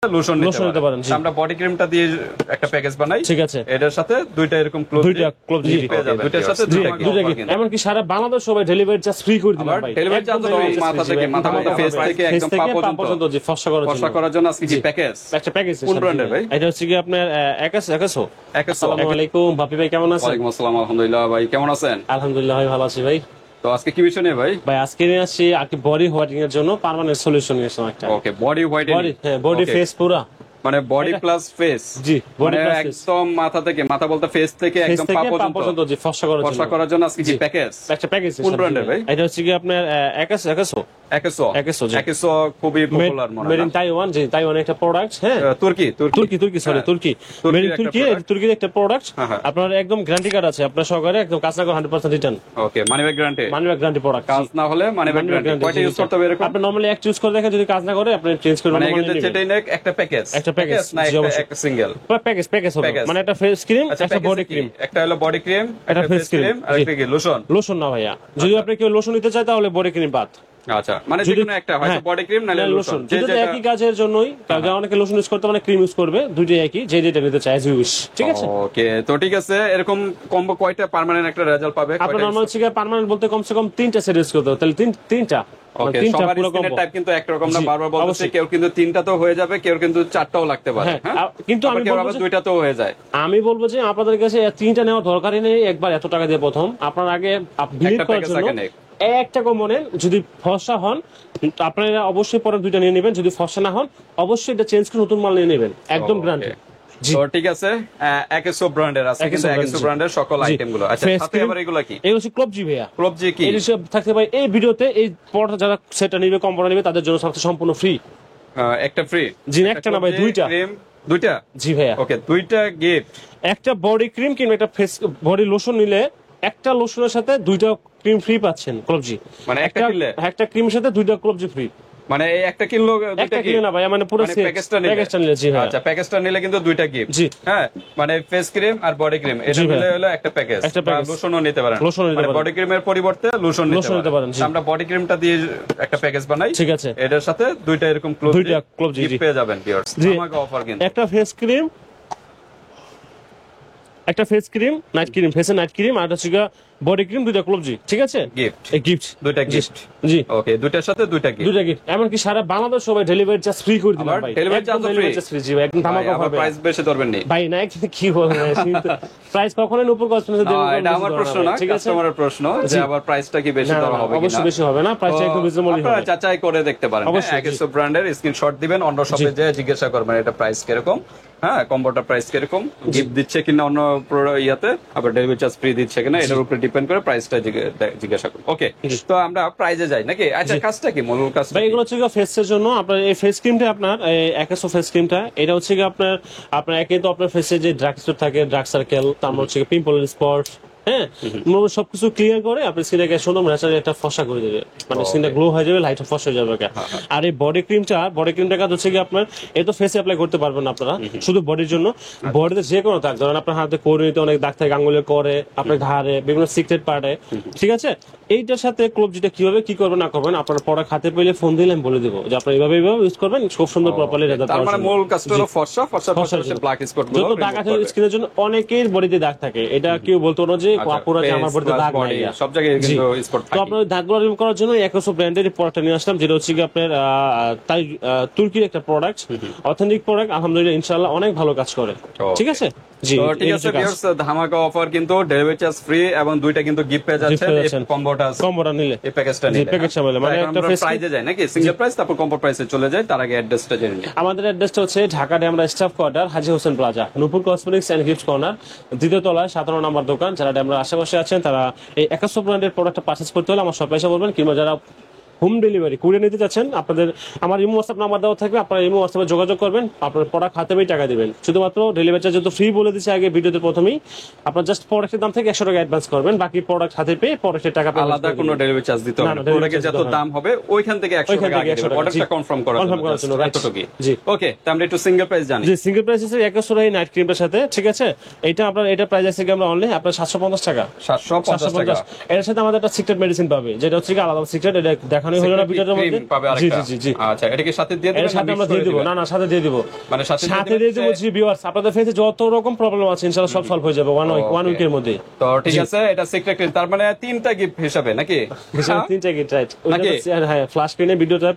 Lotion নিতে পারেন। আমরা বডি ক্রিমটা দিয়ে একটা প্যাকেজ বানাই, ঠিক আছে। এটার সাথে দুইটা এরকম ক্লোজ পেয়ে যাবেন, দুইটার সাথে দুইটা। এমনকি সারা বাংলাদেশ সবাই ডেলিভারি চার্জ ফ্রি করে দিলাম ভাই। ডেলিভারি চার্জ মাথা থেকে ফেস থেকে একদম পা পর্যন্ত যে ফর্সা করার জন্য আজকে কি প্যাকেজ, একটা প্যাকেজ। কোন ব্র্যান্ডের ভাই? এটা হচ্ছে কি আপনার একাসো। আসসালামু আলাইকুম ভাপি ভাই, কেমন আছেন? ওয়ালাইকুম আসসালাম, আলহামদুলিল্লাহ। ভাই কেমন আছেন? আলহামদুলিল্লাহ ভাই, ভালো আছি ভাই। তো আজকে কি বিষয় নিয়ে ভাই? ভাই আজকে নিয়ে আসছি আজকে বডি হোয়াইটিং এর জন্য পার্মানেন্ট সলিউশন নিয়ে আসলাম একটা। ওকে, বডি হোয়াইটেনিং। বডি ফেস পুরা, মানে বডি প্লাস ফেস। জি, বডি প্লাস ফেস একদম মাথা থেকে, মাথা বলতে ফেস থেকে একদম পা পর্যন্ত যে ফর্সা করার জন্য আজকে কি প্যাকেজ, একটা প্যাকেজ। কোন ব্র্যান্ডের ভাই? এটা হচ্ছে কি আপনার একাসো খুবই পপুলার মনে হয়। মেড ইন তাইওয়ান, যে তাইওয়ানের একটা প্রোডাক্ট। হ্যাঁ, তুর্কি মেড ইন তুর্কির একটা প্রোডাক্ট। আপনার একদম গ্যারান্টি কার্ড আছে আপনার সহকারে, একদম কাজ না করে 100% রিটার্ন। ওকে, মানি ব্যাক গ্যারান্টি প্রোডাক্ট। কাজ না হলে মানি ব্যাক গ্যারান্টি। কয়টা ইউজ করতে হবে এরকম? আপনি নরমালি এক ইউজ করে দেখেন, যদি কাজ না করে আপনি চেঞ্জ করে মানে এখানে যেটাই নেক একটা প্যাকেজ না একটা সিঙ্গেল প্যাকেজ হবে। মানে একটা ফেস ক্রিম, একটা বডি ক্রিম। একটা হলো বডি ক্রিম, একটা ফেস ক্রিম, আর একটা কি লোশন না ভাইয়া। যদি আপনি কেউ লোশন নিতে চায় তাহলে বডি ক্রিম বাদ। আচ্ছা, মানে যেকোনো একটা হয়তো বডি ক্রিম নালে লোশন, যেটা একই কাজের জন্যই। কারণ অনেকে লোশন ইউজ করতে, মানে ক্রিম ইউজ করবে, দুটোই একই, যে যেটা নিতে চায় ইউজ। ঠিক আছে, ওকে। তো ঠিক আছে, এরকম কম্বো কয়টা পার্মানেন্ট একটা রেজাল্ট পাবে? আপনি নরমাল থেকে পার্মানেন্ট বলতে কমসে কম 3টা সেট ইউজ করতে হবে, তাহলে তিনটা। ওকে, সবার স্কিনের টাইপ কিন্তু একরকম না, বারবার বলতেছে। কেউ কিন্তু 3টা তো হয়ে যাবে, কেউ কিন্তু 4টাও লাগতে পারে। হ্যাঁ, কিন্তু আমি বলবো 2টাও হয়ে যায়। আমি বলবো যে আপনাদের কাছে 3টা নেওয়ার দরকারই নেই। একবার এত টাকা দিয়ে প্রথম আপনার আগে ভিজিট করার জন্য একটা কম্পোনেন্ট, যদি ফর্সা হন আপনারা অবশ্যই পরে 2টা নিয়ে নেবেন। যদি ফর্সা না হন অবশ্যই এটা চেঞ্জ করে নতুন মাল নিয়ে নেবেন, একদম গ্যারান্টি। তো ঠিক আছে, একেসো ব্র্যান্ডের আছে, কিন্তু একেসো ব্র্যান্ডের সকল আইটেম গুলো। আচ্ছা, সাথে আবার এগুলো কি? এগুলো হচ্ছে ক্লবজি ভাইয়া। ক্লবজি কি? এই সব থাকতে ভাই এই ভিডিওতে, এই পড়া যারা সেটা নিবে, কম্পোনেন্ট নিবে, তাদের জন্য সম্পূর্ণ ফ্রি। একটা ফ্রি? জি, একটা না ভাই, দুইটা। জি ভাইয়া। ওকে, দুইটা গিফট। একটা বডি ক্রিম কিংবা একটা ফেস বডি লোশন নিলে, একটা লোশনের সাথে 2টা ক্রিম ফ্রি পাচ্ছেন ক্লবজি। মানে একটা ক্রিমের সাথে 2টা ক্লবজি ফ্রি। মানে একটা কিনলো দুইটা কিনে না ভাই, মানে পুরো প্যাকেজটা নিলে। জি হ্যাঁ। আচ্ছা, প্যাকেজটা নিলে কিন্তু 2টা গিফট। জি হ্যাঁ, মানে ফেস ক্রিম আর বডি ক্রিম, এটা মিলে হলো একটা প্যাকেজ। লোশনও নিতে পারেন, মানে বডি ক্রিমের পরিবর্তে লোশন নিতে পারেন। আমরা বডি ক্রিমটা দিয়ে একটা প্যাকেজ বানাই, ঠিক আছে। এটার সাথে 2টা এরকম ক্লোজ গিফট পেয়ে যাবেন ভিউয়ার্স। আমাকে অফার কিন্তু একটা ফেস ক্রিম, নাইট ক্রিম, ফেসে নাইট ক্রিম, আর হচ্ছে বডি ক্রিম, 2টা ক্লবজি, ঠিক আছে। গিফট 2টা গিফট। জি, ওকে, দুইটার সাথে দুইটা গিফট। এমনকি সারা বাংলাদেশ সবাই ডেলিভারি চার্জ ফ্রি করে দিলাম ভাই। ডেলিভারি চার্জ ফ্রি জি ভাই, একদম ধামাকা অফার। প্রাইস বেশি ধরবেন না ভাই, না কি বলবেন, প্রাইস কখনোই উপর কাস্টমারদের দেব না। এটা আমার প্রশ্ন না, কাস্টমারের প্রশ্ন, যে আবার প্রাইসটা কি বেশি ধরা হবে কিনা? অবশ্যই বেশি হবে না, প্রাইসটা একদম রিজনেবল হবে। আপনারা যাচাই করে দেখতে পারেন। একেসো ব্র্যান্ডের স্ক্রিনশট দিবেন, অন্য শপে যে জিজ্ঞাসা করবেন এটা প্রাইস কিরকম, হ্যাঁ, কম্বোটা প্রাইস কিরকম, গিফট দিচ্ছে কিনা অন্য ইয়াতে, আবার ডেলিভারি চার্জ ফ্রি দিচ্ছে কিনা, এটার উপরে ডিপেন্ড করে প্রাইসটা জিজ্ঞাসা করুন। ওকে, তো আমরা প্রাইজে যাই নাকি? আচ্ছা, কাজটা কি, মূল কাজটা? ভাই, এগুলো হচ্ছে ফেসের জন্য। আপনার এই ফেস ক্রিমটা, আপনার একাসো ফেস ক্রিমটা, এটা হচ্ছে আপনার একে তো আপনার ফেসে যে ডার্ক স্পট থাকে, ডার্ক সার্কেল, তারপর হচ্ছে পিম্পল স্পট, হ্যাঁ, সবকিছু ক্লিয়ার করে আপনার স্কিনটাকে সুন্দর ন্যাচারালি একটা ফর্সা করে দেবে, মানে স্কিনটা গ্লো হয়ে যাবে, লাইট ফর্সা হয়ে যাবে। আর এই বডি ক্রিমটা কাজ হচ্ছে কি, আপনার এই তো ফেসে অ্যাপ্লাই করতে পারবেন আপনারা, শুধু বডির জন্য। বডিতে যে কোনো দাগ, ধরেন আপনার হাতে কোরিতে অনেক দাগ থাকে, আঙুলে করে, আপনার ঘাড়ে, বিভিন্ন সিক্রেট পার্টে, ঠিক আছে। এইটার সাথে ক্লবজিটা কিভাবে কি করবেন না করবেন, আপনার প্রোডাক্ট হাতে পেলে ফোন দিলে আমি বলে দেবো যে আপনি এইভাবে ইউজ করবেন, খুব সুন্দর প্রপারলি রেজাল্ট পাবেন। তার মানে মূল কাজটা হলো ফর্সা ব্ল্যাক স্পট গুলো। যত দাগ আছে স্কিনের জন্য, অনেকের বডিতে দাগ থাকে, এটা কেউ বলতো না যে আপুরা যে আমার বডিতে দাগ নাই, সব জায়গায় কিন্তু স্পট থাকে। তো আপনার দাগগুলো রিমুভ করার জন্য একাসো ব্র্যান্ডের প্রোডাক্টটা নিয়ে আসলাম, যেটা হচ্ছে কি আপনার তুর্কির একটা প্রোডাক্ট, অথেন্টিক প্রোডাক্ট, আলহামদুলিল্লাহ ইনশাআল্লাহ অনেক ভালো কাজ করে। ঠিক আছে, জি, তো ঠিক আছে ভিউয়ার্স, ধামাকা অফার কিন্তু, ডেলিভারি চার্জ ফ্রি এবং 2টা কিন্তু গিফট পেয়ে যাচ্ছেন এই কম্বোটা নিলে, এই প্যাকেজটা নিলে। প্যাকেজটা মানে একটা প্রাইজে যায় নাকি, সিঙ্গেল প্রাইস, তারপর কম্বো প্রাইসে চলে যায়। তার আগে অ্যাড্রেসটা জেনে নিন। আমাদের অ্যাড্রেসটা হচ্ছে Dhaka Demra staff quarter, Haji Hossain plaza, Nupur cosmetics and gift corner, 2য় তলায় 17 নম্বর দোকান। যারা ডেমরা আশেপাশে আছেন তারা এই একাসো ব্র্যান্ডের প্রোডাক্টটা পারচেজ করতে হলে আমার শপে এসে বলবেন, কিংবা যারা হোম ডেলিভারি কুরিয়ার নিতে চাচ্ছেন, আপনাদের আমার ইমো হোয়াটসঅ্যাপ নাম্বার দেওয়া থাকবে, আপনারা ইমো হোয়াটসঅ্যাপে যোগাযোগ করবেন, আপনার প্রোডাক্ট হাতে পেয়ে টাকা দিবেন। শুধুমাত্র ডেলিভারি চার্জ যেহেতু ফ্রি বলে দিচ্ছে আগে ভিডিওতে প্রথমেই, আপনার জাস্ট প্রোডাক্টের দাম থেকে 100 টাকা অ্যাডভান্স করবেন, বাকি প্রোডাক্ট হাতে পেয়ে প্রোডাক্টের টাকা আলাদা কোনো ডেলিভারি চার্জ দিতে হবে না। প্রোডাক্টের যত দাম হবে ওইখান থেকে 100 টাকা আগে দিবেন, অর্ডারটা কনফার্ম করার জন্য। এতটুকুই। জি, ওকে। তো আমরা একটু সিঙ্গেল প্রাইস জানি। জি, সিঙ্গেল প্রাইস আছে একাসো এই নাইট ক্রিমটার সাথে, ঠিক আছে। এটা আপনার এটা প্রাইস আছে আমরা অনলি আপনার 750 টাকা। 750 টাকা। এর সাথে আমাদের একটা সিক্রেট মেডিসিন পাবে, যেটা হচ্ছে কি আলাদা সিক্রেট, এটা দেখানো ভালো হলো না ভিডিওটার মধ্যে cream পাবে জি আরেকটা। জি জি আচ্ছা, এটা কি সাথে দিয়ে এর দিবেন না সাথে mix আমরা করে দিয়ে দিব দিবেন? না না সাথে দিয়ে দিব মানে সাথে সাথে দিয়ে দিব জি ভিউয়ার্স আপনাদের ফেসে যত রকম প্রবলেম আছে ইনশাআল্লাহ সব সলভ হয়ে যাবে ওয়ান উইকের মধ্যে তো ঠিক আছে, এটা সিক্রেট ক্রিম, তার মানে 3টা গিফট হিসাবে নাকি? হিসাবে 3টা গিট রাইট নাকি? হ্যাঁ ফ্ল্যাশ স্ক্রিনে ভিডিওটা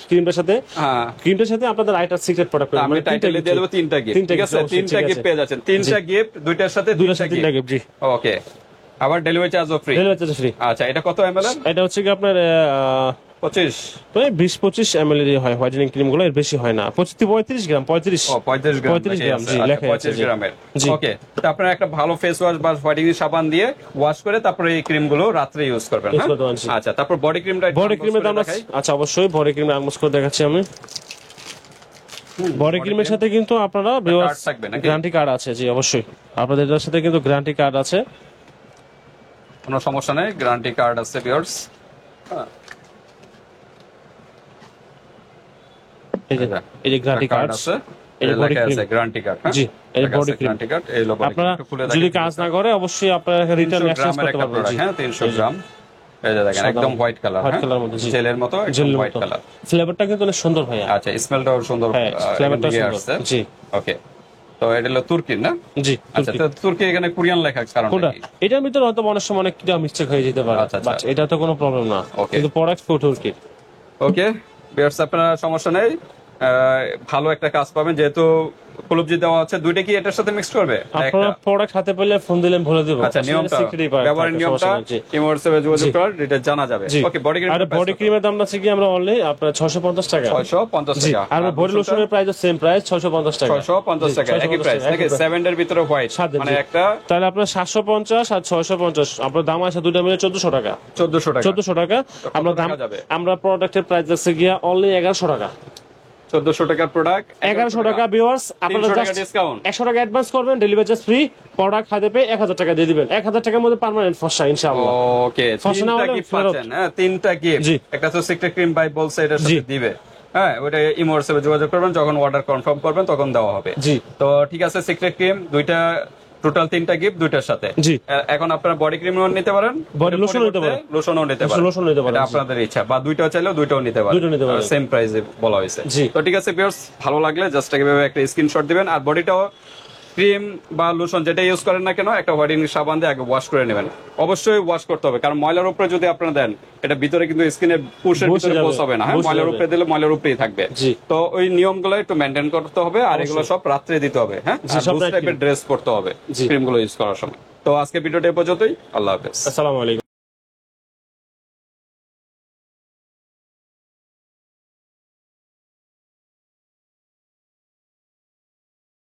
ক্রিমটার সাথে হ্যাঁ, ক্রিমটার সাথে আপনাদের আইটার সিক্রেট প্রোডাক্ট আমি টাইটেলে দিয়ে দেবো 3টা গিফট। ঠিক আছে, 3টা গিফট পেয়ে যাচ্ছেন, 3টা গিফট, দুইটার সাথে দুইটার সাথে 3টা গিফট জি ওকে। আবার ডেলিভারি চার্জও ফ্রি। ডেলিভারি চার্জ ফ্রি আচ্ছা, এটা কত ml? এটা হচ্ছে কি আপনার 25 প্রায় 20-25 ml এর হয় হোয়াইটেনিং ক্রিম গুলো, এর বেশি হয় না 35 গ্রাম 35 ও 35 গ্রাম 35 গ্রাম, জি, লেখা আছে, 35 জি। গ্রামের। জি। ওকে, তো আপনারা একটা ভালো ফেস ওয়াশ বা হোয়াইটেনিং সাবান দিয়ে ওয়াশ করে তারপরে এই ক্রিম গুলো রাত্রে ইউজ করবেন। Use হ্যাঁ? করতে পারেন, জি। আচ্ছা, তারপর বডি ক্রিমটা বডি ক্রিমের দাম আছে আচ্ছা অবশ্যই বডি ক্রিম আনবক্স করে দেখাচ্ছি আমি বডি ক্রিমের সাথে কিন্তু আপনারা ভিউয়ার্স থাকবে নাকি? গ্যারান্টি কার্ড আছে জি অবশ্যই আপনাদের এটার সাথে কিন্তু গ্যারান্টি কার্ড আছে কোনো সমস্যা নেই, গ্যারান্টি কার্ড আছে ভিউয়ার্স। এই যে গ্যারান্টি কার্ড আছে, এই যে এই body লেখা cream। আছে গ্যারান্টি কার্ড। জি, এই body cream। গ্যারান্টি কার্ড, এই লোগো আপনারা যদি কাজ না করে অবশ্যই আপনারা রিটার্ন 300 এক্সচেঞ্জ গ্রামের করতে একটা পারবেন প্রোডাক্ট। জি হ্যাঁ, 300 গ্রাম। এই যে দেখেন, সাদা একদম হোয়াইট কালার। হোয়াইট হ্যাঁ, কালার মধ্যে জি জেলের মতো, একদম জেলের হোয়াইট মতো কালার। ফ্লেভারটা কিন্তু অনেক সুন্দর ভাইয়া আচ্ছা, স্মেলটাও সুন্দর। হ্যাঁ, ফ্লেভারটা এদিকে সুন্দর আসছে। জি ওকে, তো এটা হলো তুর্কির না? জি আচ্ছা, তো তুর্কি এখানে কোরিয়ান লেখা কারণ কোনটা এটার ভিতরে হয়তো অনেক সময় অনেক কিটা মিস্টেক হয়ে যেতে পারে আচ্ছা, আচ্ছা। বাট এটা তো কোনো প্রবলেম না Okay. কিন্তু প্রোডাক্ট তুর্কি ওকে ভিউয়ার্স, আপনারা সমস্যা নেই, ভালো একটা কাজ পাবেন, যেহেতু কলুবজি দেওয়া আছে। দুইটা কি এটার সাথে মিক্স করবে? আপনারা প্রোডাক্ট হাতে পেলে ফোন দিলেন বলে দেব আচ্ছা, নিয়মটা, ব্যবহারের নিয়মটা ইমোর্সে যোগাযোগ করার, এটা জানা যাবে। ওকে, বডি ক্রিম আর বডি ক্রিমের দাম আছে কি আমরা অনলি আপনার 650 টাকা 650 জি টাকা। আর বডি লোশনের প্রাইস সেম প্রাইস 650 টাকা 650 টাকা, একই প্রাইস নাকি? 7 এর ভিতরে হোয়াইট, সাথে, মানে জি। একটা তাহলে আপনার 750 আর 650 আপনার দাম আছে দুটো মিলে 1400 টাকা 1400 টাকা। 1400 টাকা আমরা দাম টাকা যাবে? আমরা প্রোডাক্টের প্রাইস আছে গিয়া অনলি 1100 টাকা 1400 টাকার প্রোডাক্ট, 1100 টাকা ভিউয়ার্স আপনারা 300 টাকা জাস্ট ডিসকাউন্ট। 100 টাকা অ্যাডভান্স করবেন ডেলিভারি চার্জ ফ্রি প্রোডাক্ট হাতে পেয়ে 1000 টাকা দিয়ে দিবেন 1000 টাকার মধ্যে পার্মানেন্ট ফসা ইনশাআল্লাহ ওকে, ফসা না তিনটা হলে গিফট ফেরত। পাচ্ছেন। হ্যাঁ, তিনটা গিফট। জি। একটা তো সিক্রেট ক্রিম বাই বলছে এটার জি। সাথে দিবে। হ্যাঁ, ওটা ইমোর্সে যোগাযোগ করবেন, যখন অর্ডার কনফার্ম করবেন তখন দেওয়া হবে। জি। তো ঠিক আছে, সিক্রেট ক্রিম দুইটা, টোটাল 3টা গিফট দুইটার সাথে। জি। এখন আপনারা বডি ক্রিমও নিতে পারেন, Body lotion ও নিতে পারেন। লোশনও নিতে পারেন, লোশন নিতে পারেন, এটা জি। আপনাদের ইচ্ছা, বা দুইটাও চাইলেও দুইটাও নিতে পারেন, দুইটাও নিতে পারেন। সেম প্রাইসে বলা হয়েছে। জি। তো ঠিক আছে ভিউয়ার্স, ভালো লাগলে জাস্ট এভাবে একটা স্ক্রিনশট দিবেন, আর বডিটাও ক্রিম বা লোশন যেটা ইউজ করেন না কেন, একটা হোয়াইটেনিং সাবান দিয়ে আগে ওয়াশ করে নেবেন। অবশ্যই ওয়াশ করতে হবে, কারণ ময়লার উপরে যদি আপনারা দেন, এটা ভিতরে কিন্তু স্কিনের পুষের বসে ভিতরে যাবে, পৌঁছাবে না। হ্যাঁ, বসে ময়লার যাবে। উপরে দিলে ময়লার উপরেই থাকবে। জি। তো ওই নিয়মগুলো একটু মেনটেন করতে হবে, আর এগুলো সব রাত্রে দিতে হবে। হ্যাঁ, জি, সব লুজ রাত্রে। টাইপের ড্রেস পরতে হবে জি। ক্রিমগুলো ইউজ করার সময়। তো আজকে ভিডিওটা এ পর্যন্তই, আল্লাহ হাফেজ। আসসালামু আলাইকুম